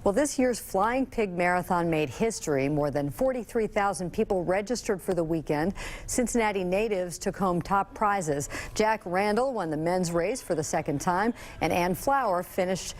Well, this year's Flying Pig Marathon made history. More than 43,000 people registered for the weekend. Cincinnati natives took home top prizes. Jack Randall won the men's race for the second time, and Ann Flower crossed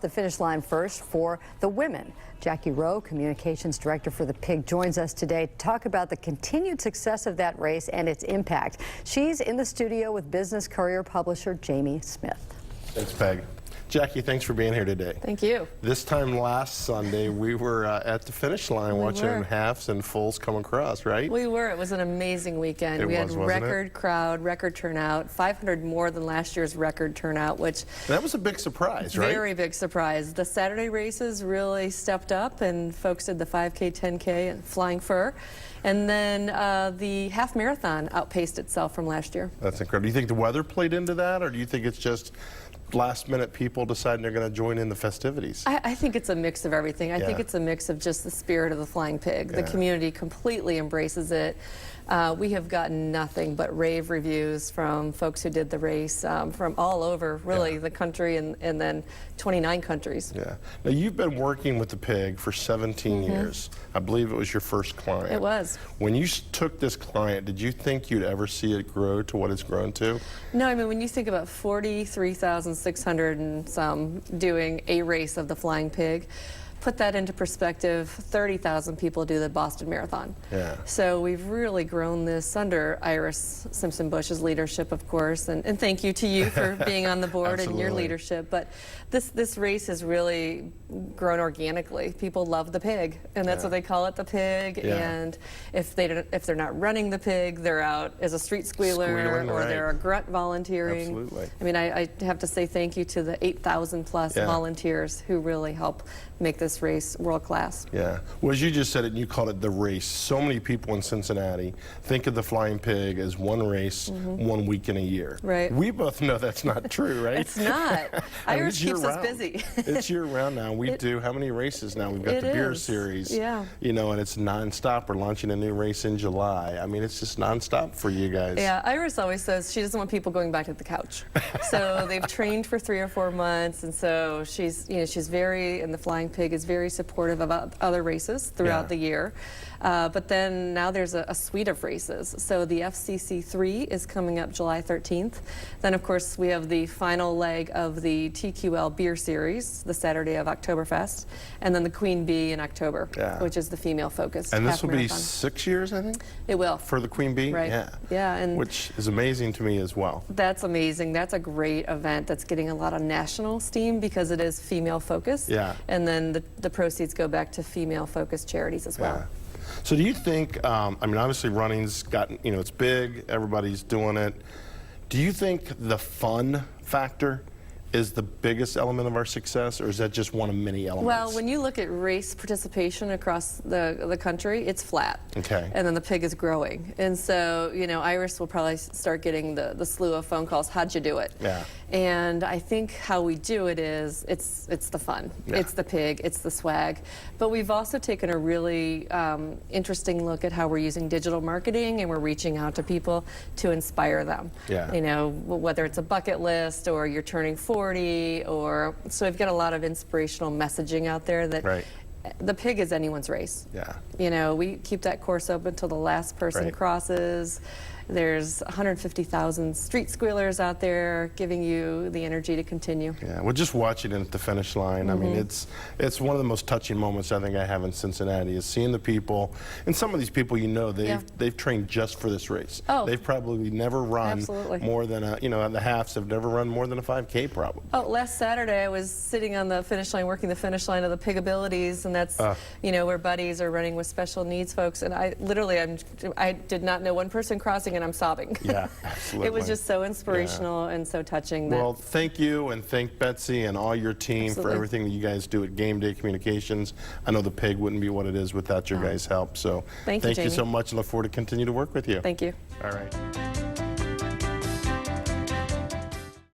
the finish line first for the women. Jackie Rowe, communications director for the Pig, joins us today to talk about the continued success of that race and its impact. She's in the studio with Business Courier publisher Jamie Smith. Thanks, Peg. Jackie, thanks for being here today. Thank you. This time last Sunday, we were at the finish line watching halves and fulls come across, right? We were. It was an amazing weekend. We had record crowd, record turnout, 500 more than last year's record turnout, which... That was a big surprise, right? Very big surprise. The Saturday races really stepped up, and folks did the 5K, 10K, and Flying Fur. And then the half marathon outpaced itself from last year. That's incredible. Do you think the weather played into that, or do you think it's just last-minute people deciding they're going to join in the festivities? I think it's a mix of everything. I think it's a mix of just the spirit of the Flying Pig. The community completely embraces it. We have gotten nothing but rave reviews from folks who did the race from all over, really, the country, and then 29 countries. Yeah. Now, you've been working with the Pig for 17 years. I believe it was your first client. It was. When you took this client, did you think you'd ever see it grow to what it's grown to? No, I mean, when you think about 43,600 and some doing a race of the Flying Pig, put that into perspective, 30,000 people do the Boston Marathon. Yeah. So we've really grown this under Iris Simpson Bush's leadership, of course, and thank you to you for being on the board and your leadership. But this race has really grown organically. People love the Pig, and that's what they call it, the Pig. And if they're not running the Pig, they're out as a street squealer, or they're a grunt volunteering. Absolutely. I mean, I have to say thank you to the 8,000 plus volunteers who really help make this race world class. Yeah. Well, as you just said it, and you called it the race. So many people in Cincinnati think of the Flying Pig as one race, 1 week in a year. Right. We both know that's not true, right? It's not. Iris keeps us busy. It's year round now. We do how many races now? We've got the beer series. Yeah. You know, and it's nonstop. We're launching a new race in July. I mean, it's just nonstop for you guys. Yeah. Iris always says she doesn't want people going back to the couch. So they've trained for 3 or 4 months, and so she's very, and the Flying Pig is very supportive about other races throughout the year. But then now there's a suite of races. So the FCC 3 is coming up July 13th. Then, of course, we have the final leg of the TQL Beer Series, the Saturday of Oktoberfest, and then the Queen Bee in October, which is the female-focused And this will half-marathon. be 6 years, I think? It will. For the Queen Bee? Right. Yeah. Yeah. And which is amazing to me as well. That's amazing. That's a great event that's getting a lot of national steam because it is female-focused. Yeah. And then the proceeds go back to female-focused charities as well. So do you think, I mean, obviously running's gotten, it's big, everybody's doing it. Do you think the fun factor is the biggest element of our success, or is that just one of many elements? Well, when you look at race participation across the country, it's flat. Okay. And then the Pig is growing. And so, Iris will probably start getting the slew of phone calls, how'd you do it? Yeah. And I think how we do it is, it's the fun. Yeah. It's the Pig, it's the swag. But we've also taken a really interesting look at how we're using digital marketing, and we're reaching out to people to inspire them. Yeah. Whether it's a bucket list, or you're turning 40, or so we've got a lot of inspirational messaging out there that the Pig is anyone's race. Yeah. We keep that course open till the last person crosses. There's 150,000 street squealers out there giving you the energy to continue. Yeah, well, just watching it at the finish line, I mean, it's one of the most touching moments I think I have in Cincinnati, is seeing the people, and some of these people, they've trained just for this race. Oh. They've probably never run more than the halves have never run more than a 5K probably. Oh, last Saturday I was sitting on the finish line, working the finish line of the Pig Abilities, and that's, where buddies are running with special needs folks, and I did not know one person crossing, and I'm sobbing. Yeah, absolutely. It was just so inspirational and so touching. Well, thank you, and thank Betsy and all your team for everything that you guys do at Game Day Communications. I know the Pig wouldn't be what it is without your guys' help. So thank you, Jamie. So much, and look forward to continue to work with you. Thank you. All right.